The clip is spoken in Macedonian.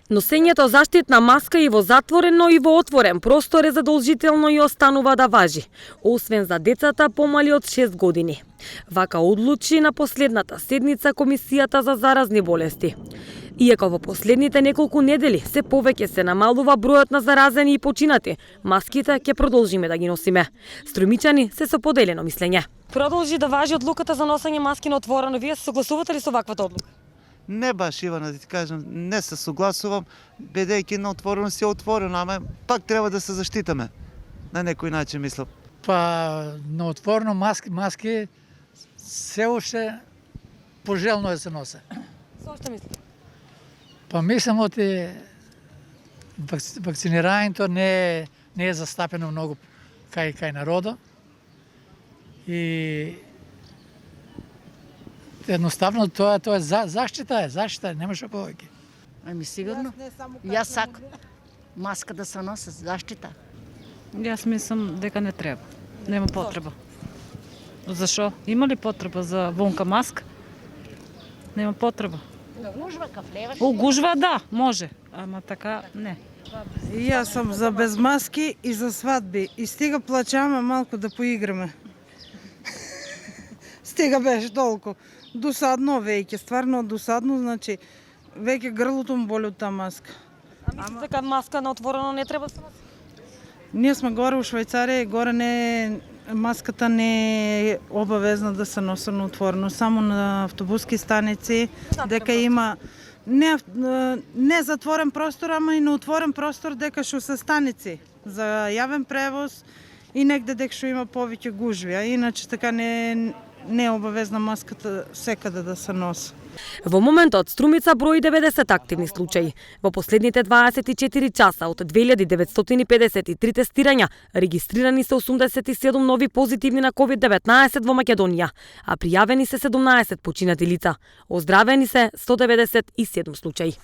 Носењето заштитна маска и во затворен, но и во отворен простор е задолжително и останува да важи, освен за децата помали од 6 години. Вака одлучи на последната седница Комисијата за заразни болести. Иако во последните неколку недели се повеќе се намалува бројот на заразени и починати, маските ќе продолжиме да ги носиме. Струјмичани се со поделено мислење. Продолжи да важи одлуката за носење маски на отворено. Вие се согласувате ли со ваквата одлука? Не баш, Ивана, да ти кажам, не се согласувам, бидејќи на отворено си отворено, ама пак треба да се заштитаме. На некој начин, мислам. Па на отворено маски се уште пожелно да се носе. Зошто мислите? Па мислам оти вакцинирањето не е застапено многу кај народа и едноставно тоа е заштита немаше повеќе. Ами сигурно. Јас сакам маска да се носи, заштита. Јас мислам дека не треба. Нема потреба. Зашо? Има ли потреба за вонка маска? Нема потреба. Огужва кафлеваш. Огужва да, може, ама така не. И јас сум за без маски и за свадби. И стига плачаме малку да поиграме. Стига беше толку. Досадно веќе, стварно досадно, значи веќе грлото му боли од таа маска. А мислите дека маска на отворено не треба да се носи? Ние сме горе у Швајцарија и горе маската не е обавезна да се носи на отворено, само на автобуски станици, дека има не затворен простор, ама и на отворен простор дека што се станици за јавен превоз и негде дека што има повеќе гужви, а иначе така не е обавезна маската секаде да се носи. Во моментот Струмица брои 90 активни случаи. Во последните 24 часа од 2953 тестирања регистрирани се 87 нови позитивни на COVID-19 во Македонија, а пријавени се 17 починати лица. Оздравени се 197 случаи.